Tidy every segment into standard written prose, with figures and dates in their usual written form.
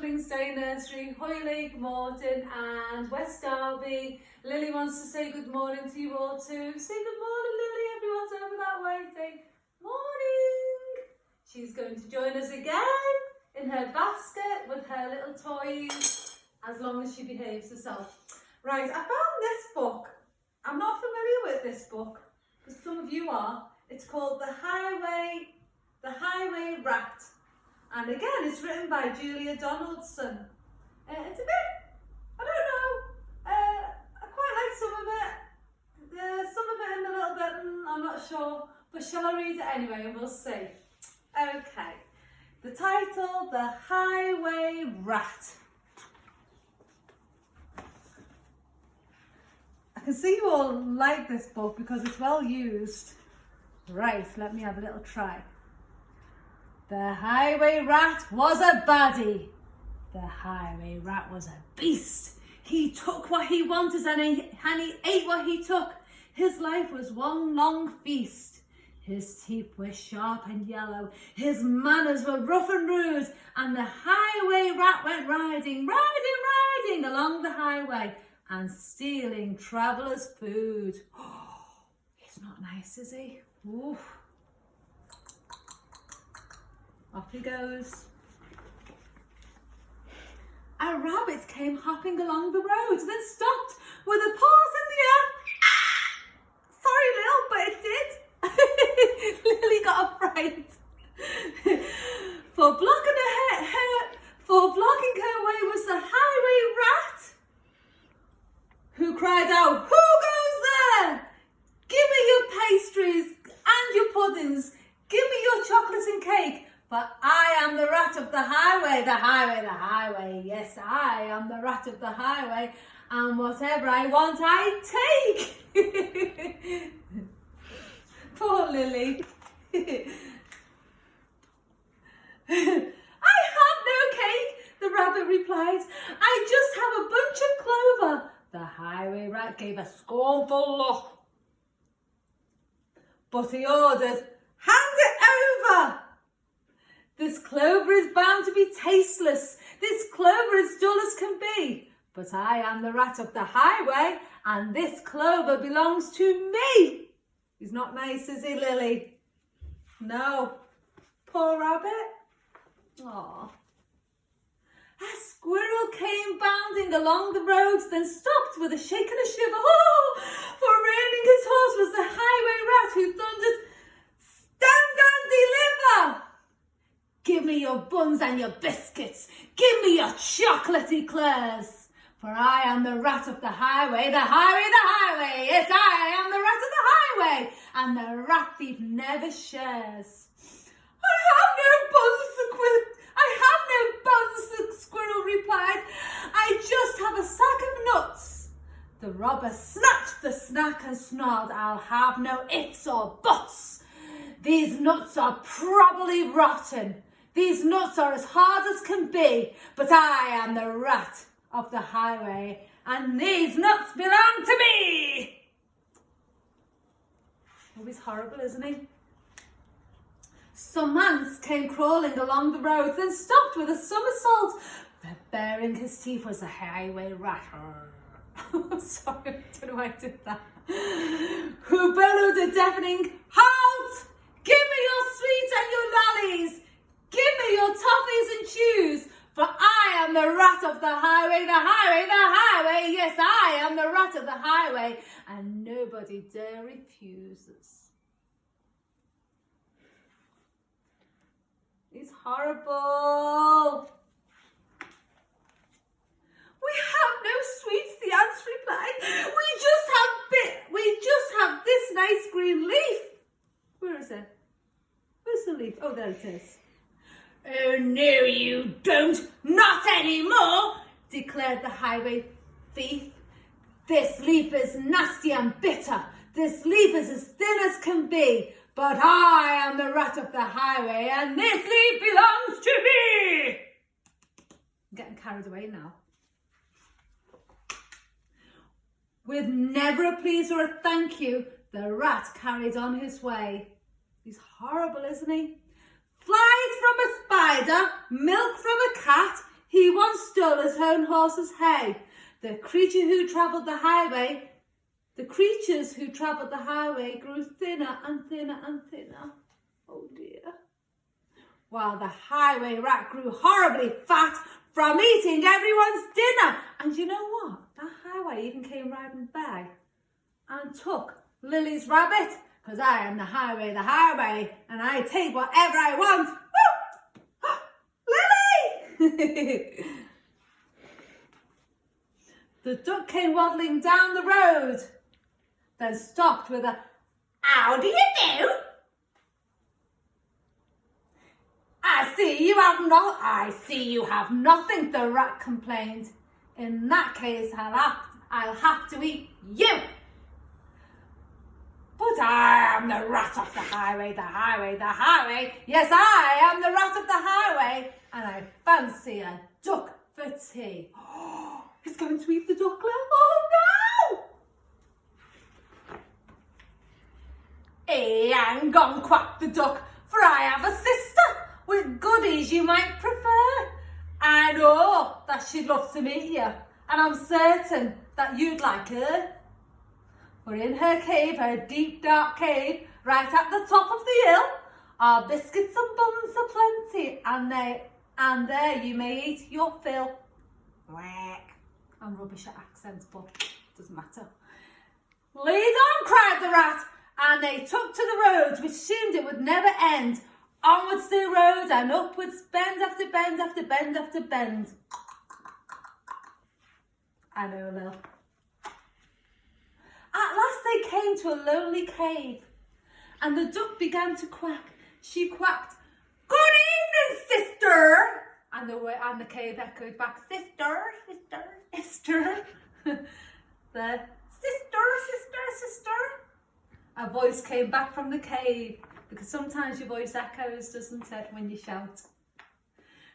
Ducklings Day Nursery, Hoylake, Morton and West Derby. Lily wants to say good morning to you all too. Say good morning, Lily. Everyone's over that way. Say morning. She's going to join us again in her basket with her little toys, as long as she behaves herself. Right, I found this book. I'm not familiar with this book, but some of you are. It's called The Highway Rat. And again, it's written by Julia Donaldson. It's a bit, I don't know, I quite like some of it. Some of it in a little bit, I'm not sure. But shall I read it anyway and we'll see. Okay. The title, The Highway Rat. I can see you all like this book because it's well used. Right, let me have a little try. The highway rat was a baddie. The highway rat was a beast. He took what he wanted and he ate what he took. His life was one long feast. His teeth were sharp and yellow. His manners were rough and rude. And the highway rat went riding along the highway and stealing travellers' food. Oh, he's not nice, is he? Oof. Off he goes. A rabbit came hopping along the road, then stopped with a paws in the air. Sorry, Lil, but it did. Lily got a fright. For blocking her way was the highway rat, who cried out, "Who goes there? Give me your pastries and your puddings. Give me your chocolate and cake. But I am the rat of the highway, the highway, the highway. Yes, I am the rat of the highway. And whatever I want, I take." Poor Lily. "I have no cake," the rabbit replied. "I just have a bunch of clover." The highway rat gave a scornful look. But he ordered, "Hand it over. This clover is bound to be tasteless. This clover is dull as can be. But I am the rat of the highway, and this clover belongs to me." He's not nice, is he, Lily? No. Poor rabbit. Aww. A squirrel came bounding along the road, then stopped with a shake and a shiver. Oh, for reining his horse was the highway rat, who thundered, "Stand and deliver! Give me your buns and your biscuits. Give me your chocolate eclairs. For I am the rat of the highway, the highway, the highway. Yes, I am the rat of the highway, and the rat thief never shares." "I have no buns," the squirrel replied. "I just have a sack of nuts." The robber snatched the snack and snarled, "I'll have no ifs or buts. These nuts are probably rotten. These nuts are as hard as can be, but I am the rat of the highway, and these nuts belong to me." Oh, he's horrible, isn't he? Some ants came crawling along the road, then stopped with a somersault. Baring his teeth was a highway rat. Sorry, I don't know why I did that. Who bellowed a deafening, "Halt! Give me your sweets and your lollies. Give me your toffees and chews. For I am the rat of the highway, the highway, the highway. Yes, I am the rat of the highway, and nobody dare refuse us." It's horrible. "We have no sweets," the ants replied. We just have this nice green leaf." Where is it? Where's the leaf? Oh, there it is. "Oh, no, you don't. Not anymore," declared the highway thief. "This leaf is nasty and bitter. This leaf is as thin as can be. But I am the rat of the highway, and this leaf belongs to me." I'm getting carried away now. With never a please or a thank you, the rat carried on his way. He's horrible, isn't he? Flies from a spider, milk from a cat, He once stole his own horse's hay. The creatures who travelled the highway grew thinner and thinner and thinner. Oh dear. While the highway rat grew horribly fat from eating everyone's dinner. And you know what? That highway even came riding by and took Lily's rabbit, because I am the highway, and I take whatever I want. Woo! Lily! The duck came waddling down the road, then stopped with a, "How do you do?" I see you have nothing, the rat complained. In that case, I'll have to eat you. But I am the rat of the highway. Yes, I am the rat of the highway, and I fancy a duck for tea. Oh, he's going to eat the duckling. Oh no! Hang on, quacked the duck, for I have a sister with goodies you might prefer. I know that she'd love to meet you, and I'm certain that you'd like her. For in her cave, her deep dark cave, right at the top of the hill, are biscuits and buns aplenty, and there you may eat your fill. Quack. I'm rubbish at accents, but it doesn't matter. Lead on, cried the rat, and they took to the road, which seemed it would never end. Onwards they rode, and upwards, bend after bend after bend after bend. I know, Lil. At last they came to a lonely cave, and the duck began to quack. She quacked, "Good evening, sister!" And the cave echoed back, "Sister, sister, sister." The sister. A voice came back from the cave, because sometimes your voice echoes, doesn't it, when you shout.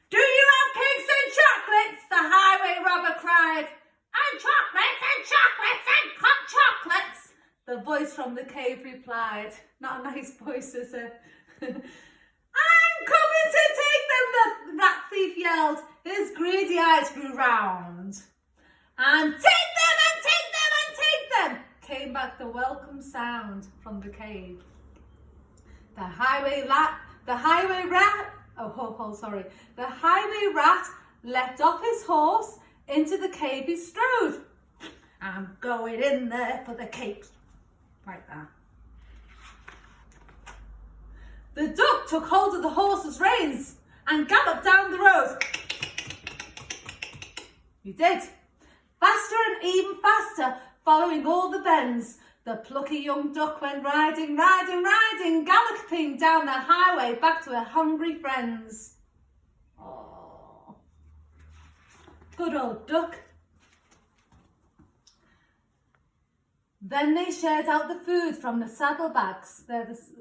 "Do you have cakes and chocolates?" the highway robber cried. "And chocolates and chocolates," the voice from the cave replied. Not a nice voice, is it? "I'm coming to take them," the rat thief yelled. His greedy eyes grew round. "And take them, and take them, and take them," came back the welcome sound from the cave. The highway rat leapt off his horse. Into the cave he strode. "I'm going in there for the cakes." Like that. The duck took hold of the horse's reins and galloped down the road. He did. Faster and even faster, following all the bends. The plucky young duck went riding, galloping down the highway back to her hungry friends. Oh, good old duck. Then they shared out the food from the saddlebags.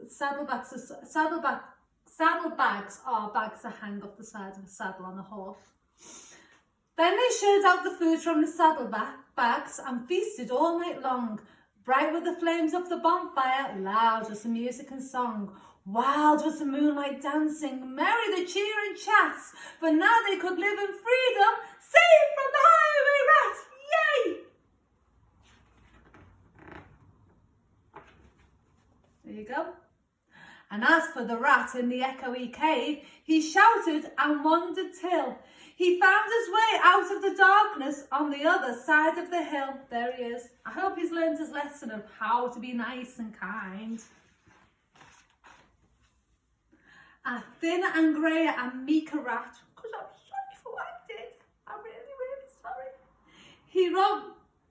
Saddlebags are bags that hang up the side of a saddle on a horse. Then they shared out the food from the saddlebags and feasted all night long. Bright were the flames of the bonfire, loud was the music and song. Wild was the moonlight dancing, merry the cheer and chats, for now they could live in freedom, safe from the highway rat. Yay! There you go. And as for the rat in the echoey cave, he shouted and wandered till he found his way out of the darkness on the other side of the hill. There he is. I hope he's learned his lesson of how to be nice and kind. A thinner and greyer and meeker rat, because I'm sorry for what I did. I'm really sorry.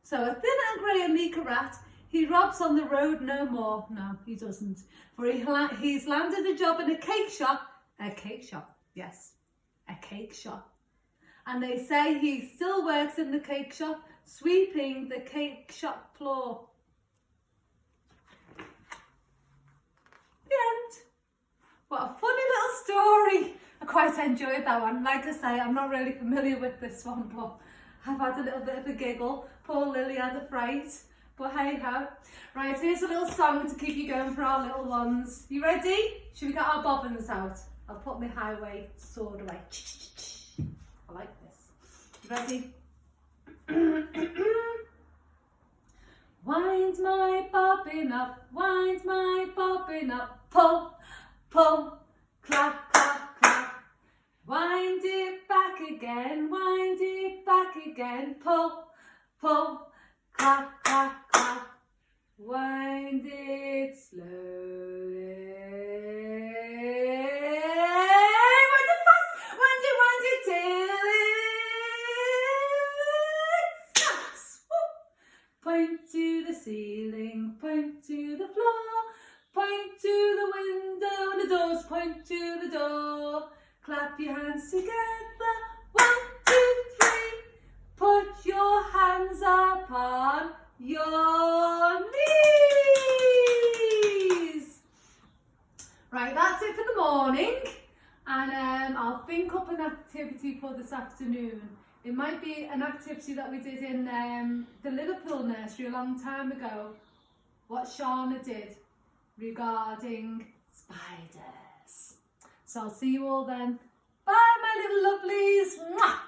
So a thinner and greyer meeker rat, he robs on the road no more. No, he doesn't. For he's landed a job in a cake shop. A cake shop, yes. A cake shop. And they say he still works in the cake shop, sweeping the cake shop floor. The end. What a funny little story. I quite enjoyed that one. Like I say, I'm not really familiar with this one, but I've had a little bit of a giggle. Poor Lily had a fright. But hey ho. Right, here's a little song to keep you going for our little ones. You ready? Should we get our bobbins out? I'll put my highway sword away. I like this. Ready? Wind my bobbin up, pull, pull, clap, clap, clap. Wind it back again, pull, pull, clap, clap, clap. Wind it slowly. Wind it fast, wind it till it snaps. Woo. Point to the ceiling, point to the floor, point to the window and the doors, point to the door. Clap your hands together, 1, 2, 3. Put your hands upon your knees. Right, that's it for the morning. And I'll think up an activity for this afternoon. It might be an activity that we did in the Liverpool nursery a long time ago. What Shauna did regarding spiders. So I'll see you all then. Bye, my little lovelies. Mwah!